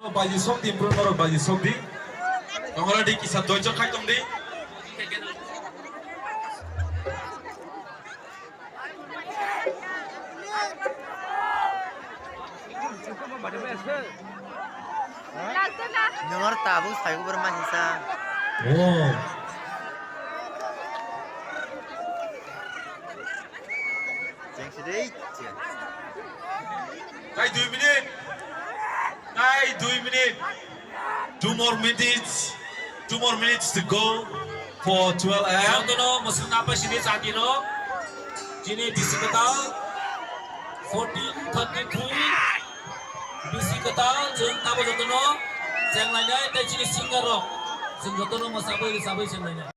Baji sok di improve naro baji sok di. Kongora di kisah dojo kai tong di. Dengar tabu saya bermahisa. Oh. Yang sedih. Kai 2 minute. Kai 2 minute. 2 more minutes. 2 more minutes to go for 12 AM. Jangan mesin apa sini saat ini? Sini bisi ketal 14:33 bisi ketal jeng tapo jotono jeng lainnya itu sini singgah rock jeng jotono masabai sabai jeng lainnya.